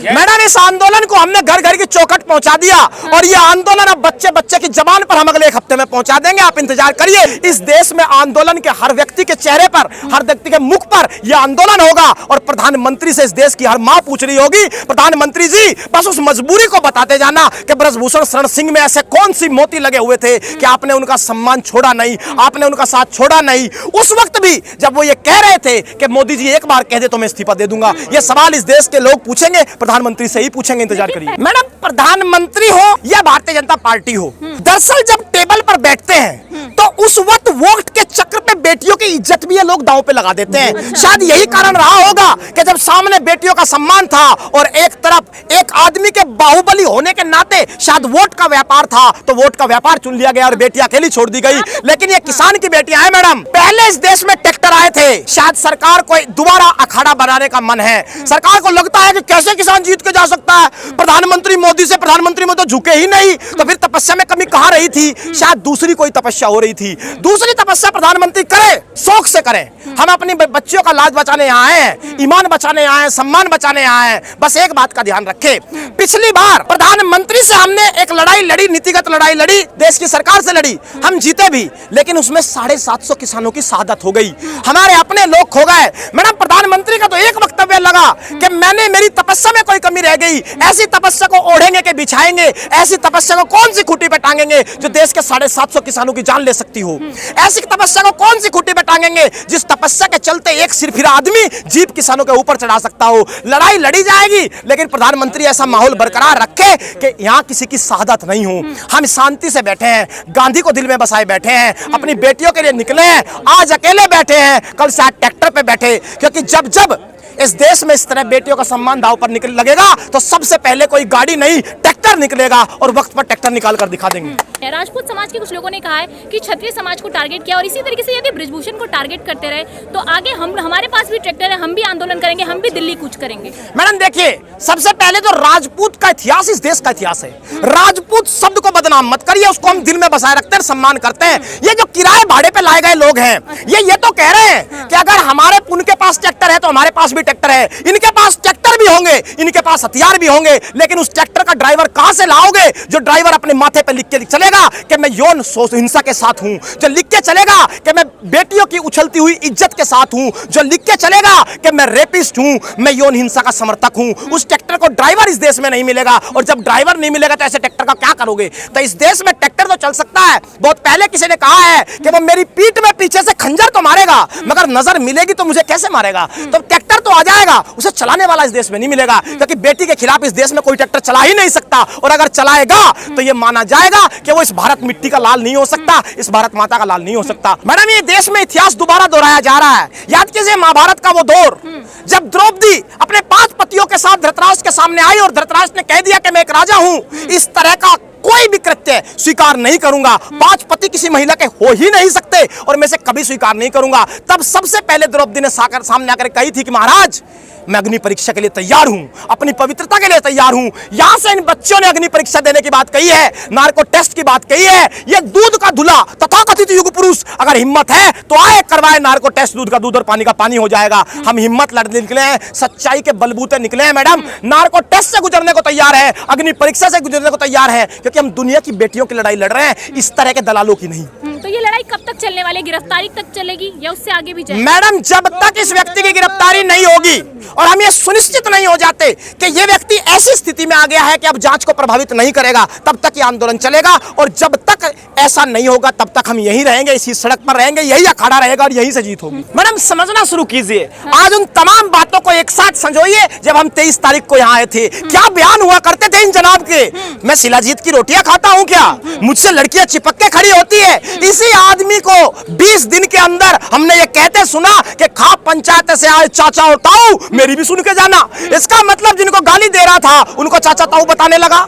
Madam इस आंदोलन को हमने घर घर की चौखट पहुंचा दिया और ये आंदोलन अब बच्चे बच्चे की जबान पर हम अगले एक हफ्ते में पहुंचा देंगे। आप इंतजार करिए। इस देश में आंदोलन के हर व्यक्ति के चेहरे पर, हर व्यक्ति के मुख पर यह आंदोलन होगा और प्रधानमंत्री से इस देश की हर मां पूछ रही होगी, प्रधानमंत्री जी बस उस मजबूरी को बताते जाना कि ब्रजभूषण शरण सिंह में ऐसे कौन सी मोती लगे हुए थे कि आपने उनका सम्मान छोड़ा नहीं, आपने उनका साथ छोड़ा नहीं। उस वक्त भी जब वो ये कह रहे थे कि मोदी जी एक बार कह दे तो मैं इस्तीफा दे दूंगा, ये सवाल इस देश के लोग पूछेंगे, प्रधानमंत्री से ही पूछेंगे। इंतजार करिए। मैडम प्रधानमंत्री हो या भारतीय जनता पार्टी हो, दरअसल जब टेबल पर बैठते हैं तो उस वक्त वोट के चक्र पे बेटियों की इज्जत भी ये लोग दांव पे लगा देते हैं। शायद यही कारण रहा होगा कि जब सामने बेटियों का सम्मान था और एक तरफ एक आदमी के बाहुबली होने के नाते शायद वोट का व्यापार था, तो वोट का व्यापार चुन लिया गया और बेटियां अकेली छोड़ दी गई। लेकिन ये किसान की बेटियां हैं मैडम। पहले इस देश में ट्रैक्टर आए थे, शायद सरकार को दोबारा अखाड़ा बनाने का मन है। सरकार को लगता है कि कैसे किसान जीत के जा सकता है, प्रधानमंत्री मोदी से प्रधानमंत्री में तो झुके ही नहीं, तो फिर तपस्या में कमी कहां रही थी? शायद दूसरी कोई तपस्या हो रही थी। दूसरी तपस्या प्रधानमंत्री करे, शौक से करें। हम अपनी बच्चियों का लाज बचाने यहाँ आए हैं, ईमान बचाने आए हैं, सम्मान बचाने आए हैं। बस एक बात का ध्यान रखें, पिछली बार प्रधानमंत्री से हमने एक लड़ाई लड़ी, नीतिगत लड़ाई लड़ी, देश की सरकार से लड़ी, हम जीते भी, लेकिन उसमें 750 किसानों की शहादत हो गई, हमारे अपने लोग खो गए। मैडम प्रधानमंत्री का तो एक वक्तव्य लगा कि मैंने मेरी तपस्या में कोई कमी रह गई, ऐसी तपस्या को ओढ़ेंगे कि बिछाएंगे, ऐसी तपस्या को कौन सी खूंटी पे टांगेंगे जो देश के 750 किसानों की जान ले सकती हो? ऐसी तपस्या को कौन सी खूंटी पे टांगेंगे जिस तपस्या के चलते एक सिरफिरा आदमी जीप किसानों के ऊपर चढ़ा सकता हो? लड़ाई लड़ी जाएगी, लेकिन प्रधानमंत्री ऐसा माहौल बरकरार रखे कि यहाँ किसी की शहादत नहीं हो। हम शांति से बैठे हैं, गांधी को दिल में बसाए बैठे हैं, अपनी बेटियों के लिए निकले हैं, आज अकेले बैठे हैं, कल शायद ट्रैक्टर पे बैठे, क्योंकि जब जब इस देश में इस तरह बेटियों का सम्मान दांव पर निकल लगेगा तो सबसे पहले कोई गाड़ी नहीं ट्रैक्टर निकलेगा और वक्त पर ट्रैक्टर निकाल कर दिखा देंगे। राजपूत समाज के कुछ लोगों ने कहा है कि क्षत्रिय समाज को टारगेट किया और इसी तरीके से यदि ब्रजभूषण को टारगेट करते रहे तो आगे हमारे पास भी ट्रैक्टर है, हम भी आंदोलन करेंगे, हम भी दिल्ली कूच करेंगे। मैडम देखिए, सबसे पहले तो राजपूत का इतिहास इस देश का इतिहास है। राजपूत शब्द को बदनाम मत करिए, उसको हम दिल में बसाए रखते हैं, सम्मान करते हैं। ये जो किराए भाड़े पे लाए गए लोग हैं, ये तो कह रहे हैं कि अगर उनके पास ट्रैक्टर है तो हमारे पास भी ट्रैक्टर है। इनके पास ट्रैक्टर भी होंगे, इनके पास हथियार भी होंगे, लेकिन उस ट्रैक्टर का ड्राइवर कहां से लाओगे जो ड्राइवर अपने माथे पे लिख के चलेगा कि मैं यौन हिंसा के साथ हूं, जो लिख के चलेगा कि मैं बेटियों की उछलती हुई इज्जत के साथ हूं, जो लिख के चलेगा कि मैं रेपिस्ट हूं, मैं यौन हिंसा का समर्थक हूं? उस ट्रैक्टर को ड्राइवर इस देश में नहीं मिलेगा, और जब ड्राइवर नहीं मिलेगा तो ऐसे ट्रैक्टर का क्या करोगे? तो इस देश में ट्रैक्टर तो चल सकता है। बहुत पहले किसी ने कहा है कि वो मेरी पीठ में पीछे से खंजर तो मारेगा, मगर नजर मिलेगी तो मुझे कैसे मारेगा? तो ट्रैक्टर तो आ जाएगा, उसे चलाने वाला इस देश में नहीं मिलेगा, क्योंकि बेटी के खिलाफ इस देश में कोई ट्रैक्टर चला ही नहीं सकता, और अगर चलाएगा तो यह माना जाएगा कि वो इस भारत मिट्टी का लाल नहीं हो सकता, इस भारत माता का लाल नहीं हो सकता। मैडम ये देश में इतिहास दोबारा दोहराया जा रहा है। याद कीजिए महाभारत का वो दौर जब द्रौपदी अपने 5 पतियों के साथ धृतराष्ट्र के सामने आई और धृतराष्ट्र ने कह दिया कि मैं एक राजा हूं, इस तरह का कोई भी कृत्य स्वीकार नहीं करूंगा, 5 पति किसी महिला के हो ही नहीं सकते और मैं इसे कभी स्वीकार नहीं करूंगा। तब सबसे पहले द्रौपदी ने सामने आकर कही थी कि महाराज मैं अग्नि परीक्षा के लिए तैयार हूं, अपनी पवित्रता के लिए तैयार हूं। यहां से इन बच्चों ने अग्नि परीक्षा देने की बात कही है, नार्को टेस्ट की बात कही है। ये दूध का धुला तथाकथित युग पुरुष अगर हिम्मत है तो आए करवाए नार्को टेस्ट, दूध का दूध और पानी का पानी हो जाएगा। हम हिम्मत लड़ने निकले हैं, सच्चाई के बलबूते निकले हैं मैडम। नार्को टेस्ट से गुजरने को तैयार है, अग्नि परीक्षा से गुजरने को तैयार है, क्योंकि हम दुनिया की बेटियों की लड़ाई लड़ रहे हैं, इस तरह के दलालों की नहीं। तो ये लड़ाई कब तक चलने वाली? गिरफ्तारी तक चलेगी या उससे आगे भी जाएगी? मैडम जब तक इस व्यक्ति की गिरफ्तारी नहीं होगी और हम ये सुनिश्चित नहीं हो जाते कि ये व्यक्ति ऐसी स्थिति में आ गया है कि अब जांच को प्रभावित नहीं करेगा, तब तक ये आंदोलन चलेगा। और जब तक ऐसा नहीं होगा तब तक हम यहीं रहेंगे, इसी सड़क पर रहेंगे, यही अखाड़ा रहेगा और यहीं से जीत होगी। मैडम समझना शुरू कीजिए, आज उन तमाम बातों को एक साथ संजोइए। जब हम 23 तारीख को यहाँ आए थे, क्या बयान हुआ करते थे इन जनाब के? मैं शिलाजीत की रोटियां खाता हूँ क्या? मुझसे लड़कियां चिपक के खड़ी होती है? इसी आदमी को 20 दिन के अंदर हमने ये कहते सुना कि खा पंचायत से आए चाचा और ताऊ, मेरी भी सुन के जाना। इसका मतलब जिनको गाली दे रहा था उनको चाचा ताऊ बताने लगा।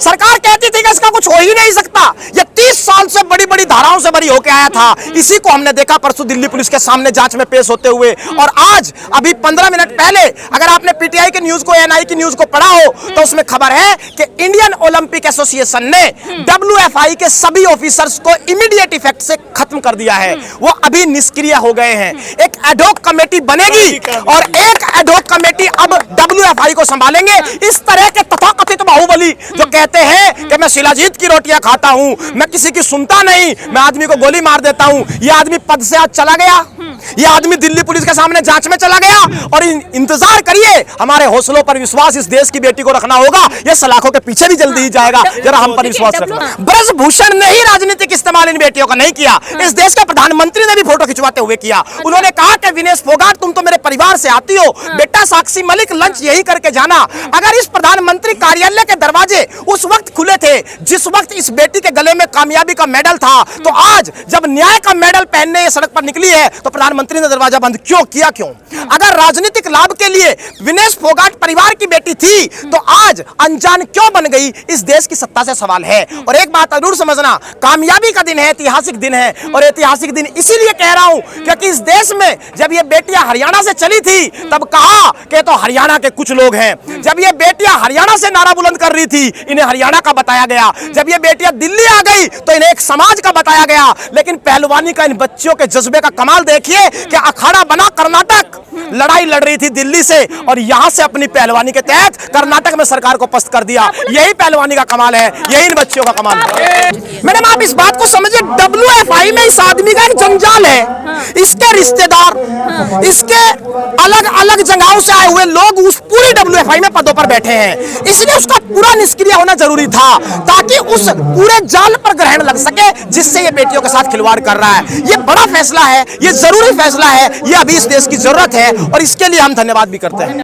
सरकार कहती थी कि इसका कुछ हो ही नहीं सकता। ये 30 साल से बड़ी बड़ी धाराओं से बरी होके आया था। इसी को हमने देखा परसों दिल्ली पुलिस के सामने जांच में पेश होते हुए। और आज अभी 15 मिनट पहले अगर आपने पीटीआई की न्यूज को, एनआई की न्यूज को पढ़ा हो तो उसमें खबर है कि इंडियन ओलंपिक एसोसिएशन ने WFI के सभी ऑफिसर्स को इमीडिएट इफेक्ट से खत्म कर दिया है, वो अभी निष्क्रिय हो गए हैं। एक एडहॉक कमेटी बनेगी और एक एडहॉक कमेटी अब WFI को संभालेंगे। इस तरह के तथाकथित बाहुबली जो कहते हैं कि मैं शिलाजीत की रोटियां खाता हूं, मैं किसी की सुनता नहीं, मैं आदमी को गोली मार देता हूं, ये आदमी पद से आज चला गया, ये आदमी दिल्ली पुलिस के सामने जांच में चला गया। और इंतजार करिए, हमारे हौसलों पर विश्वास इस देश की बेटी को रखना होगा। ये सलाखों के पीछे भी जल्दी ही जाएगा, जरा हम पर विश्वास रखना। ब्रजभूषण ने ही राजनीतिक इस्तेमाल इन बेटियों का नहीं किया, इस देश के प्रधानमंत्री ने भी फोटो खिंचवाते हुए किया। उन्होंने कहा कि विनेश फोगाट तुम तो मेरे परिवार से आती हो, बेटा साक्षी मलिक लंच यही करके जाना। अगर इस प्रधानमंत्री कार्यालय के दरवाजे उस वक्त खुले थे जिस वक्त इस बेटी के गले में कामयाबी का मेडल था, तो आज जब न्याय का मेडल पहनने ये सड़क पर निकली है तो प्रधानमंत्री ने दरवाजा बंद क्यों किया? क्यों? अगर राजनीतिक लाभ के लिए विनेश फोगाट परिवार की बेटी थी तो आज अनजान क्यों बन गई? इस देश की सत्ता से सवाल है। और एक बात जरूर समझना, कामयाबी का दिन है, ऐतिहासिक दिन है। और ऐतिहासिक दिन इसीलिए कह रहा हूं क्योंकि इस देश में जब ये बेटियां हरियाणा से चली थी तब कहा कि तो हरियाणा के कुछ लोग हैं। जब ये बेटियां हरियाणा से नारा बुलंद कर रही थी, इन्हें हरियाणा का बताया गया। जब ये बेटियां दिल्ली आ गई तो इन्हें एक समाज का बताया गया। लेकिन पहलवानी का इन बच्चियों के जज्बे का कमाल देखिए कि अखाड़ा बना कर्नाटक, लड़ाई लड़ रही थी दिल्ली से और यहां से अपनी पहलवानी के तहत कर्नाटक में सरकार को पस्त कर दिया। यही पहलवानी का कमाल है, यही इन बच्चियों का कमाल है। मैडम आप इस बात को समझिए, WFI में इस आदमी का एक जंजाल है, इसके रिश्तेदार, इसके अलग अलग जगहों से आए हुए लोग उस पूरी WFI में पदों पर बैठे हैं। इसलिए उसका पूरा निष्क्रिय होना जरूरी था ताकि उस पूरे जाल पर ग्रहण लग सके जिससे ये बेटियों के साथ खिलवाड़ कर रहा है। ये बड़ा फैसला है, ये जरूरी फैसला है, ये अभी इस देश की जरूरत है और इसके लिए हम धन्यवाद भी करते हैं।